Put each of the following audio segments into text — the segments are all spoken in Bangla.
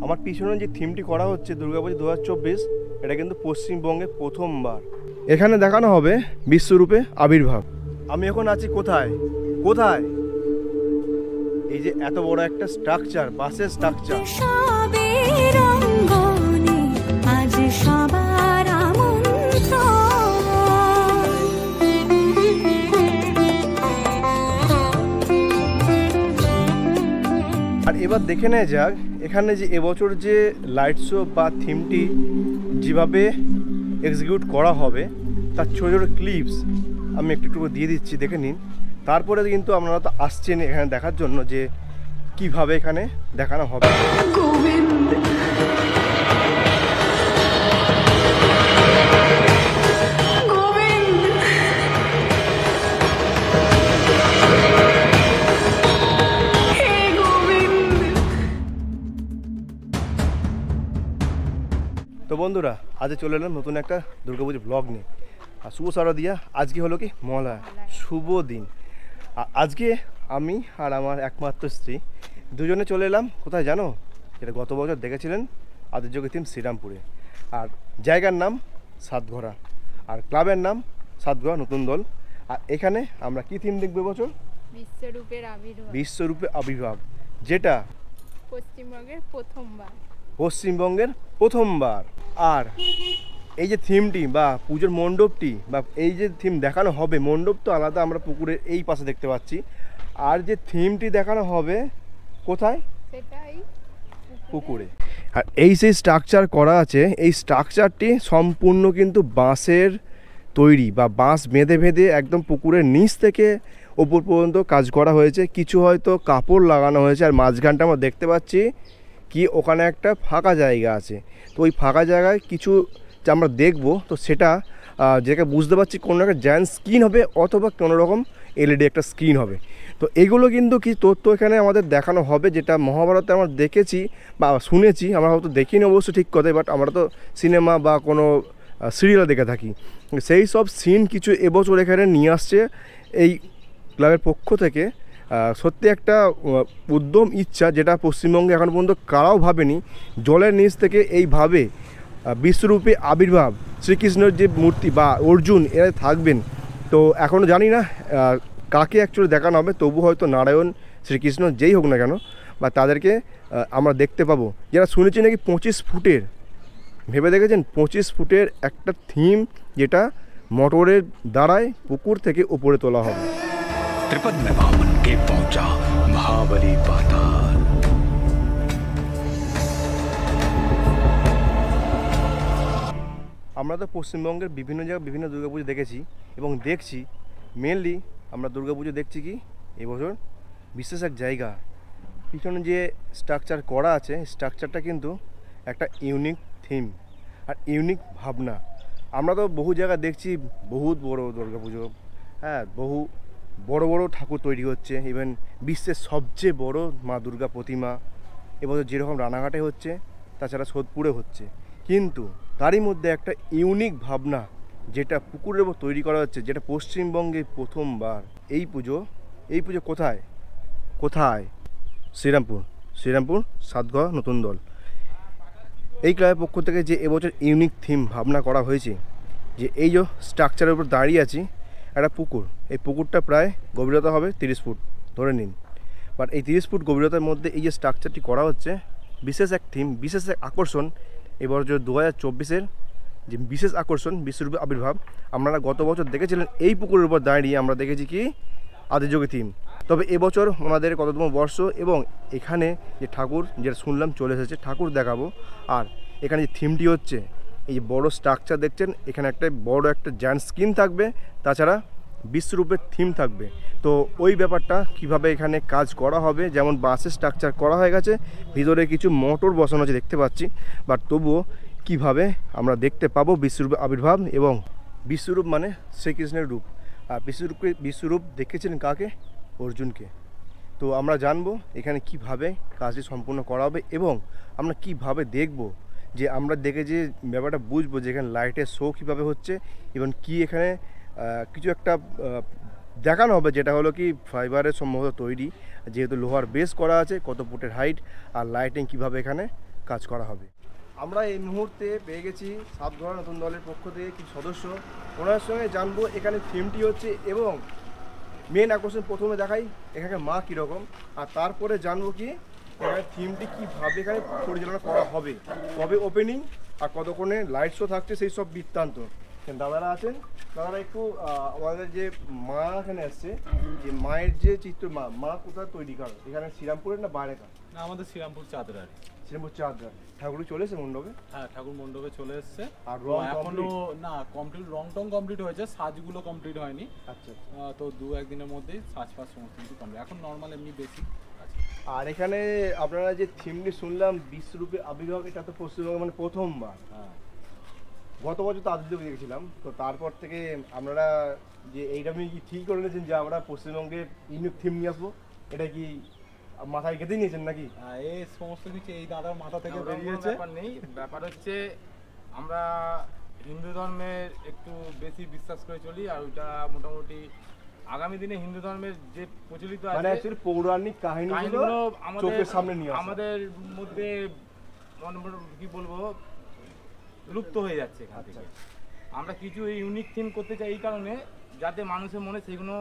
আমার পিছনে যে থিমটি করা হচ্ছে দুর্গাপুজো 2024, এটা কিন্তু পশ্চিমবঙ্গে প্রথমবার এখানে দেখানো হবে বিশ্বরূপে আবির্ভাব। আমি এখন আছি কোথায় কোথায় এই যে এত বড় একটা স্ট্রাকচার, বাসের স্ট্রাকচার। আর এবার দেখে নেওয়া যাক এখানে যে এবছর যে লাইট শো বা থিমটি যেভাবে এক্সিকিউট করা হবে তার ছোটো ছোটো ক্লিপস আমি একটু দিয়ে দিচ্ছি, দেখে নিন। তারপরে কিন্তু আপনারা তো আসছেন এখানে দেখার জন্য যে কিভাবে এখানে দেখানো হবে। তো বন্ধুরা, আজ চলে এলাম নতুন একটা দুর্গাপুজোর ব্লগ নিয়ে। আর শুভ শারদিয়া, আজকে হলো কি মহালয়া, শুভ দিন। আজকে আমি আর আমার একমাত্র স্ত্রী দুজনে চলে এলাম কোথায় জানো? এটা গত বছর দেখেছিলেন আদিযোগী থিম শ্রীরামপুরে। আর জায়গার নাম সাতঘরা, আর ক্লাবের নাম সাতঘরা নতুন দল। আর এখানে আমরা কি থিম দেখবো এবছর? বিশ্বরূপের আবির্ভাব। বিশ্বরূপে আবির্ভাব, যেটা পশ্চিমবঙ্গের প্রথমবার। আর এই যে থিমটি বা পুজোর মণ্ডপটি বা এই যে থিম দেখানো হবে, মণ্ডপ তো আলাদা আমরা পুকুরের এই পাশে দেখতে পাচ্ছি, আর যে থিমটি দেখানো হবে কোথায়? সেটাই পুকুরে। আর এই সেই স্ট্রাকচার করা আছে, এই স্ট্রাকচারটি সম্পূর্ণ কিন্তু বাঁশের তৈরি বা বাঁশ বেঁধে বেঁধে একদম পুকুরের নিচ থেকে ওপর পর্যন্ত কাজ করা হয়েছে। কিছু হয়তো কাপড় লাগানো হয়েছে, আর মাঝখানটা আমরা দেখতে পাচ্ছি কি ওখানে একটা ফাঁকা জায়গা আছে। তো ওই ফাঁকা জায়গায় কিছু যে আমরা দেখবো, তো সেটা যেটা বুঝতে পারছি কোনো একটা জায়ান্ট স্ক্রিন হবে অথবা কোনো রকম এলইডি একটা স্ক্রিন হবে। তো এগুলো কিন্তু কি তথ্য এখানে আমাদের দেখানো হবে, যেটা মহাভারতে আমরা দেখেছি বা শুনেছি, আমরা হয়তো দেখিনি অবশ্য ঠিক কথাই, বাট আমরা তো সিনেমা বা কোনো সিরিয়াল দেখে থাকি। সেই সব সিন কিছু এবছর এখানে নিয়ে আসছে এই ক্লাবের পক্ষ থেকে। সত্যি একটা উদ্যম ইচ্ছা, যেটা পশ্চিমবঙ্গে এখন পর্যন্ত কারাও ভাবেনি। জলের নিচ থেকে এইভাবে বিশ্বরূপে আবির্ভাব শ্রীকৃষ্ণের যে মূর্তি বা অর্জুন এরা থাকবেন। তো এখনও জানি না কাকে অ্যাকচুয়ালি দেখানো হবে, তবু হয়তো নারায়ণ শ্রীকৃষ্ণ যেই হোক না কেন বা তাদেরকে আমরা দেখতে পাবো। যারা শুনেছি নাকি 25 ফুটের, ভেবে দেখেছেন 25 ফুটের একটা থিম, যেটা মোটরের দ্বারায় পুকুর থেকে উপরে তোলা হবে। त्रिपद में वामन के पहुंचा महाबली पाताल। আমরা তো পশ্চিমবঙ্গের বিভিন্ন জায়গায় বিভিন্ন দুর্গাপুজো দেখেছি এবং দেখছি, মেনলি আমরা দুর্গাপুজো দেখছি কি এবছর বিশেষ এক জায়গা, পিছনে যে স্ট্রাকচার করা আছে স্ট্রাকচারটা কিন্তু একটা ইউনিক থিম আর ইউনিক ভাবনা। আমরা তো বহু জায়গায় দেখছি বহুত বড় দুর্গাপুজো, হ্যাঁ, বহু বড় বড় ঠাকুর তৈরি হচ্ছে, ইভেন বিশ্বের সবচেয়ে বড় মা দুর্গা প্রতিমা এবছর যেরকম রানাঘাটে হচ্ছে, তাছাড়া সোদপুরে হচ্ছে। কিন্তু তারই মধ্যে একটা ইউনিক ভাবনা যেটা পুকুরের উপর তৈরি করা হচ্ছে, যেটা পশ্চিমবঙ্গে প্রথমবার। এই পুজো কোথায় কোথায়? শ্রীরামপুর সাতঘরা নতুন দল। এই ক্লাবের পক্ষ থেকে যে এবছর ইউনিক থিম ভাবনা করা হয়েছে, যে এই যে স্ট্রাকচারের উপর দাঁড়িয়ে আছি একটা পুকুর, এই পুকুরটা প্রায় গভীরতা হবে 30 ফুট ধরে নিন। বাট এই 30 ফুট গভীরতার মধ্যে এই যে স্ট্রাকচারটি করা হচ্ছে, বিশেষ এক থিম, বিশেষ এক আকর্ষণ। এবার যে 2024-এর যে বিশেষ আকর্ষণ বিশ্বরূপে আবির্ভাব, আপনারা গত বছর দেখেছিলেন এই পুকুরের উপর দাঁড়িয়ে আমরা দেখেছি কি আদিযোগী থিম। তবে এবছর ওনাদের কততম বর্ষ এবং এখানে যে ঠাকুর যেটা শুনলাম চলে এসেছে, ঠাকুর দেখাবো। আর এখানে যে থিমটি হচ্ছে, এই যে বড়ো স্ট্রাকচার দেখছেন, এখানে একটা বড় একটা জায়ান্ট স্ক্রিন থাকবে, তাছাড়া বিশ্বরূপের থিম থাকবে। তো ওই ব্যাপারটা কিভাবে এখানে কাজ করা হবে, যেমন বাসের স্ট্রাকচার করা হয়ে গেছে, ভিতরে কিছু মোটর বসানো আছে দেখতে পাচ্ছি, বাট তবুও কিভাবে আমরা দেখতে পাবো বিশ্বরূপে আবির্ভাব। এবং বিশ্বরূপ মানে শ্রীকৃষ্ণের রূপ, আর বিশ্বরূপ দেখেছিলেন কাকে? অর্জুনকে। তো আমরা জানবো এখানে কিভাবে কাজটি সম্পূর্ণ করা হবে এবং আমরা কিভাবে দেখব, যে আমরা দেখে যে ব্যাপারটা বুঝবো যে এখানে লাইটের শো কীভাবে হচ্ছে এবং কি এখানে কিছু একটা দেখানো হবে, যেটা হলো কি ফাইবারের সম্ভবত তৈরি, যেহেতু লোহার বেস করা আছে, কত ফুটের হাইট আর লাইটিং কিভাবে এখানে কাজ করা হবে। আমরা এই মুহূর্তে পেয়ে গেছি সাতঘরা নতুন দলের পক্ষ থেকে কিছু সদস্য, ওনার সঙ্গে জানবো এখানে থিমটি হচ্ছে এবং মেন আকর্ষণ প্রথমে দেখাই এখানে মা কীরকম, আর তারপরে জানবো কি এখানে থিমটি কীভাবে এখানে পরিচালনা করা হবে, কবে ওপেনিং আর কতক্ষণে লাইট শো থাকছে সেই সব বৃত্তান্ত। দাদারা আছেন, দাদারা একটু আমাদের যে মা এখানে আসছে, যে মায়ের যে চিত্র মা কোথায় তৈরি করা, এখানে শ্রীরামপুরের না বাইরে কার? না, আমাদের শ্রীরামপুর চাঁদরা। শ্রীরামপুর চাঁদরা। ঠাকুর চলে এসে মণ্ডপে? হ্যাঁ, ঠাকুর মণ্ডপে চলে এসছে। আর রং এখনো না কমপ্লিট, রং টং কমপ্লিট হয়েছে, সাজগুলো কমপ্লিট হয়নি। আচ্ছা, তো 2-1 দিনের মধ্যেই সাজ ফাজ সমস্ত কিছু কমপ্লিট, এখন নর্মাল এমনি বেশি আছে। আর এখানে আপনারা যে থিমটি শুনলাম বিশ্বরূপে আবির্ভাব, এটা তো পশ্চিমবঙ্গে মানে প্রথমবার। হ্যাঁ, গত বছর তো আদিত্যকে দেখেছিলাম, তো তারপর থেকে আপনারা যে এইটা আপনি কি ঠিক করে নিয়েছেন যে আমরা পশ্চিমবঙ্গে ইউনিক থিম নিয়ে আসবো, এটা কি মাথায় গেঁথে নিয়েছেন নাকি? এই সমস্ত কিছু এই দাদার মাথা থেকে ওরকম বেরিয়েছে। ব্যাপার নেই, ব্যাপার হচ্ছে আমরা হিন্দু ধর্মের একটু বেশি বিশ্বাস করে চলি, আর ওইটা মোটামুটি আগামী দিনে হিন্দু ধর্মের যে প্রচলিত মানে আছে অ্যাকচুয়ালি পৌরাণিক কাহিনীগুলো কাহিনীগুলো আমাদের চোখের সামনে নিয়ে আসা। আমাদের মধ্যে কি বলবো লুপ্ত হয়ে যাচ্ছে এখান থেকে। আমরা কিছু ইউনিক থিম করতে চাই এই কারণে যাতে মানুষের মনে সেইগুলো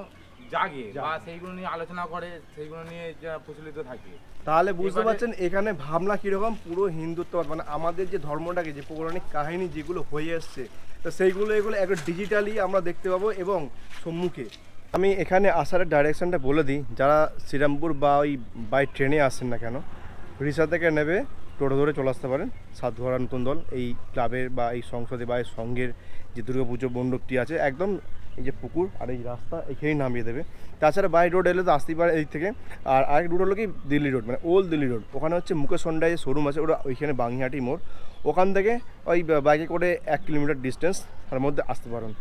জাগে বা সেইগুলো নিয়ে আলোচনা করে, সেইগুলো নিয়ে যা প্রচলিত থাকে। তাহলে বুঝতে এবারে- পারছেন এখানে ভাবনা কিরকম, পুরো হিন্দুত্ববাদ মানে আমাদের যে ধর্মটাকে, যে পৌরাণিক কাহিনী যেগুলো হয়ে এসছে, তো সেইগুলো এগুলো একটু ডিজিটালি আমরা দেখতে পাবো এবং সম্মুখে। আমি এখানে আসার ডাইরেকশনটা বলে দিই, যারা শ্রীরামপুর বা ওই বাই ট্রেনে আসেন না কেন, রিসা থেকে নেবে টোটো ধরে চলে আসতে পারেন সাতঘরা নতুন দল এই ক্লাবের বা এই সংসদে বা এই সংঘের যে দুর্গাপুজো মণ্ডপটি আছে, একদম এই যে পুকুর আর এই রাস্তা এখানেই নামিয়ে দেবে। তাছাড়া বাই রোড এলে তো আসতেই পারে এই থেকে। আর আরেক রুট হলো কি দিল্লি রোড, মানে ওল্ড দিল্লি রোড, ওখানে হচ্ছে মুকেশ হন্ডায় যে শোরুম আছে ওটা ওইখানে বাঙিহাটি মোড়, ওখান থেকে ওই বাইকে করে 1 কিলোমিটার ডিস্টেন্স তার মধ্যে আসতে পারেন।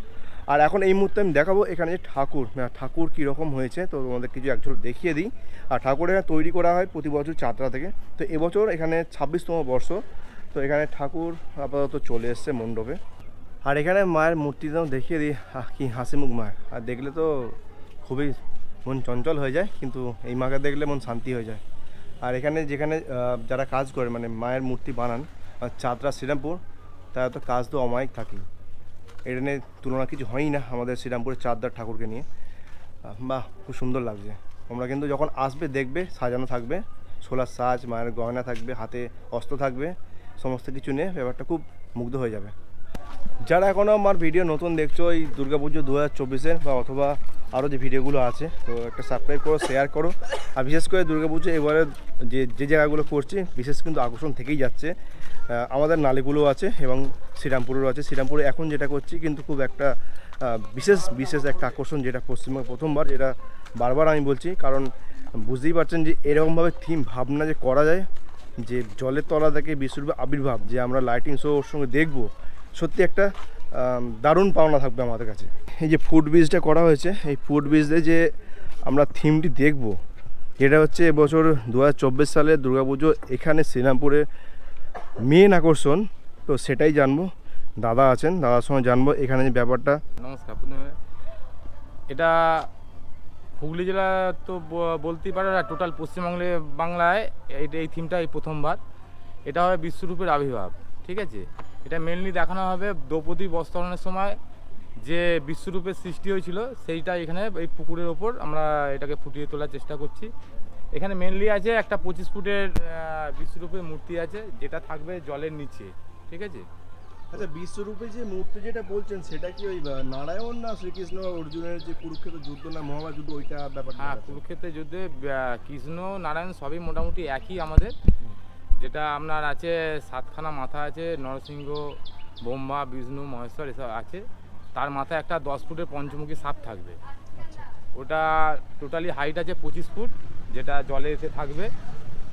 আর এখন এই মুহূর্তে আমি দেখাবো এখানে যে ঠাকুর কীরকম হয়েছে, তো তোমাদের কিছু একজন দেখিয়ে দিই। আর ঠাকুর এখানে তৈরি করা হয় প্রতি বছর চাঁদরা থেকে, তো এবছর এখানে 26তম বর্ষ, তো এখানে ঠাকুর আপাতত চলে এসছে মণ্ডপে। আর এখানে মায়ের মূর্তিটাও দেখিয়ে দিই, কি হাসি মুখ মায়ের, আর দেখলে তো খুবই মন চঞ্চল হয়ে যায়, কিন্তু এই মাকে দেখলে মন শান্তি হয়ে যায়। আর এখানে যেখানে যারা কাজ করে মানে মায়ের মূর্তি বানান চাঁদরা শ্রীরামপুর, তারা তো কাজ তো অমায়িক থাকেই, এটা নিয়ে তুলনা কিছু হয়ই না আমাদের শ্রীরামপুরের চাঁদদার ঠাকুরকে নিয়ে। বাহ, খুব সুন্দর লাগছে। তোমরা কিন্তু যখন আসবে দেখবে সাজানো থাকবে, সোলার সাজ, মায়ের গয়না থাকবে, হাতে অস্ত্র থাকবে, সমস্ত কিছু নিয়ে ব্যাপারটা খুব মুগ্ধ হয়ে যাবে। যারা এখনও আমার ভিডিও নতুন দেখছো এই দুর্গাপুজো 2024-এর বা অথবা আরও যে ভিডিওগুলো আছে, তো একটা সাবস্ক্রাইব করো, শেয়ার করো। আর বিশেষ করে দুর্গাপুজো এবারে যে জায়গাগুলো করছি বিশেষ কিন্তু আকর্ষণ থেকেই যাচ্ছে। আমাদের নালিগুলো আছে এবং শ্রীরামপুরেরও আছে। শ্রীরামপুরে এখন যেটা করছি কিন্তু খুব একটা বিশেষ একটা আকর্ষণ, যেটা পশ্চিমবঙ্গে প্রথমবার, যেটা বারবার আমি বলছি, কারণ বুঝতেই পারছেন যে এরকমভাবে থিম ভাবনা যে করা যায়, যে জলের তলা থেকে বিশ্বরূপে আবির্ভাব যে আমরা লাইটিং শো ওর সঙ্গে দেখবো, সত্যি একটা দারুণ পাওনা থাকবে আমাদের কাছে। এই যে ফুড ব্রিজটা করা হয়েছে, এই ফুড ব্রিজে যে আমরা থিমটি দেখব, এটা হচ্ছে এবছর 2024 সালের দুর্গাপুজো এখানে শ্রীরামপুরে মেন আকর্ষণ। তো সেটাই জানবো, দাদা আছেন, দাদার সঙ্গে জানবো এখানে যে ব্যাপারটা। নমস্কার। প্রথমে এটা হুগলি জেলা তো বলতেই পারে, টোটাল পশ্চিমবঙ্গে বাংলায় এই থিমটা এই প্রথমবার। এটা হবে বিশ্বরূপের আবির্ভাব, ঠিক আছে। এটা মেনলি দেখানো হবে দ্রৌপদী বস্ত্রহরণের সময় যে বিশ্বরূপের সৃষ্টি হয়েছিল, সেইটা এখানে এই পুকুরের ওপর আমরা এটাকে ফুটিয়ে তোলার চেষ্টা করছি। এখানে মেনলি আছে একটা 25 ফুটের বিশ্বরূপের মূর্তি আছে, যেটা থাকবে জলের নিচে, ঠিক আছে। আচ্ছা, বিশ্বরূপে যে মূর্তি যেটা বলছেন সেটা কি ওই নারায়ণ না শ্রীকৃষ্ণ অর্জুনের যে কুরুক্ষেত্র যুদ্ধ না মহাভারত যুদ্ধ, ওইটা ব্যাপারটা? হ্যাঁ, কুরুক্ষেত্রের যুদ্ধে কৃষ্ণ নারায়ণ সবই মোটামুটি একই আমাদের। যেটা আপনার আছে 7খানা মাথা আছে, নরসিংহ, ব্রহ্মা, বিষ্ণু, মহেশ্বর এসব আছে। তার মাথায় একটা 10 ফুটের পঞ্চমুখী সাপ থাকবে। ওটা টোটালি হাইট আছে 25 ফুট, যেটা জলে এসে থাকবে।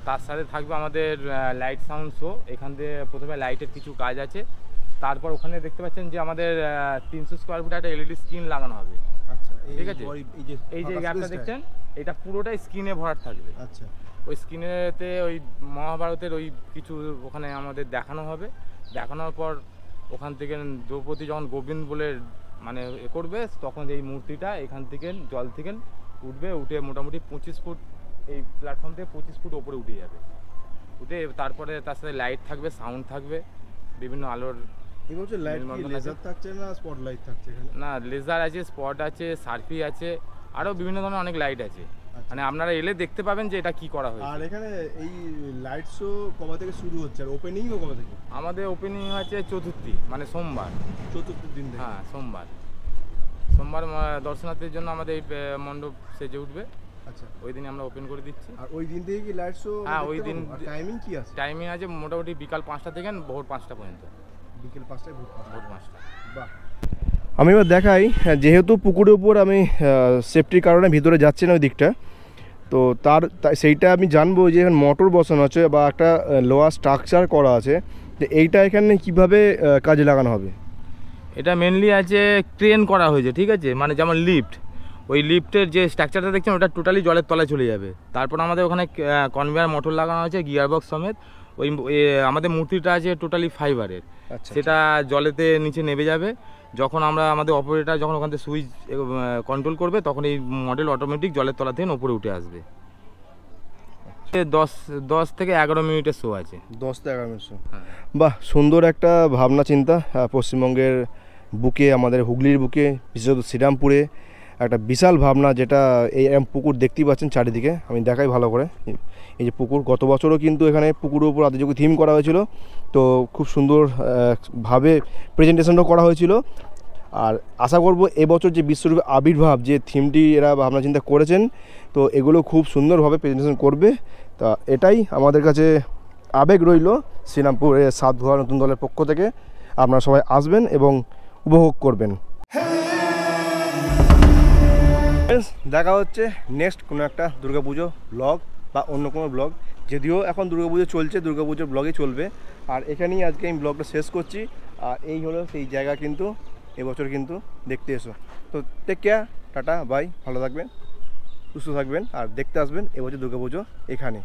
তার সাথে থাকবে আমাদের লাইট সাউন্ড শো। এখান থেকে প্রথমে লাইটের কিছু কাজ আছে, তারপর ওখানে দেখতে পাচ্ছেন যে আমাদের 300 স্কোয়ার ফুট একটা LED স্ক্রিন লাগানো হবে। আচ্ছা, ঠিক আছে। এই যে গ্যাপটা দেখছেন, এটা পুরোটাই স্ক্রিনে ভরাট থাকবে। আচ্ছা, ওই স্ক্রিনেতে ওই মহাভারতের ওই কিছু ওখানে আমাদের দেখানো হবে। দেখানোর পর ওখান থেকে দ্রৌপদী যখন গোবিন্দ বলে মানে এ করবে, তখন এই মূর্তিটা এখান থেকে জল থেকে উঠবে, উঠে মোটামুটি 25 ফুট, এই প্ল্যাটফর্ম থেকে 25 ফুট ওপরে উঠে যাবে। উঠে তারপরে তার সাথে লাইট থাকবে, সাউন্ড থাকবে, বিভিন্ন আলোর। এবছর লাইট কি নীলমন্ডল লেজার আছে। থাকছে না স্পটলাইট থাকছে এখানে? না, লেজার আছে, স্পট আছে, সার্ফি আছে, আরও বিভিন্ন ধরনের অনেক লাইট আছে। আচ্ছা। মানে আপনারা এলে দেখতে পাবেন যে এটা কি করা আর হয়েছে। এখানে এই লাইট শো কবে থেকে শুরু হচ্ছে আর ওপেনিংও কবে থেকে? আমাদের ওপেনিং আছে চতুর্থী, মানে সোমবার। চতুর্থ দিন থেকে। হ্যাঁ, সোমবার দর্শনার্থীর জন্য আমাদের এই মণ্ডপ সেজে উঠবে, আচ্ছা। ওই দিনে আমরা ওপেন করে দিচ্ছি। আর ওই দিন থেকে কি লাইট শো? হ্যাঁ, ওই দিন টাইমিং কি আছে? টাইমিং আছে মোটামুটি বিকাল 5টা থেকে ভোর 5টা পর্যন্ত। বিকেল 5টায় ভোর 5টা। ভোর 5টা। বাহ। আমি এবার দেখাই, যেহেতু পুকুরের উপর আমি সেফটির কারণে ভিতরে যাচ্ছি না ওই দিকটা, তো সেইটা আমি জানবো যে এখানে মোটর বসানো আছে বা একটা লোয়ার স্ট্রাকচার করা আছে, তো এইটা এখানে কিভাবে কাজে লাগানো হবে? এটা মেনলি আছে ক্রেন করা হয়েছে, ঠিক আছে, মানে যেমন লিফট, ওই লিফটের যে স্ট্রাকচারটা দেখছেন ওটা টোটালি জলের তলায় চলে যাবে। তারপর আমাদের ওখানে কনভেয়ার মোটর লাগানো আছে গিয়ারবক্স সমেত। ওই আমাদের মূর্তিটা আছে টোটালি ফাইবারের, আচ্ছা। সেটা জলেতে নিচে নেমে যাবে। যখন আমাদের অপারেটর যখন ওখান থেকে সুইচ কন্ট্রোল করবে তখন এই মডেল অটোমেটিক জলের তলা থেকে ওপরে উঠে আসবে। 10 থেকে 11 মিনিটের শো আছে। 10 থেকে 11 মিনিট। হ্যাঁ। বাহ, সুন্দর একটা ভাবনা চিন্তা। পশ্চিমবঙ্গের বুকে, আমাদের হুগলির বুকে, বিশেষত শ্রীরামপুরে একটা বিশাল ভাবনা, যেটা এই পুকুর দেখতেই পাচ্ছেন চারিদিকে। আমি দেখাই ভালো করে, এই যে পুকুর, গত বছরও কিন্তু এখানে পুকুরের উপর আদিযোগী থিম করা হয়েছিল, তো খুব সুন্দর ভাবে প্রেজেন্টেশনও করা হয়েছিল। আর আশা করব এবছর যে বিশ্বরূপে আবির্ভাব যে থিমটি এরা ভাবনা চিন্তা করেছেন, তো এগুলো খুব সুন্দরভাবে প্রেজেন্টেশন করবে। তা এটাই আমাদের কাছে আবেগ রইল শ্রীরামপুরের সাতঘোয়া নতুন দলের পক্ষ থেকে। আপনারা সবাই আসবেন এবং উপভোগ করবেন। দেখা হচ্ছে নেক্সট কোনো একটা দুর্গাপুজো ব্লগ বা অন্য কোনো ব্লগ, যদিও এখন দুর্গাপুজো চলছে, দুর্গাপুজোর ব্লগই চলবে। আর এখানেই আজকে আমি ব্লগটা শেষ করছি। আর এই হলো সেই জায়গা, কিন্তু এবছর কিন্তু দেখতে এসো। তো টেক কেয়ার, টাটা, বাই, ভালো থাকবেন, সুস্থ থাকবেন আর দেখতে আসবেন এবছর দুর্গাপুজো এখানে।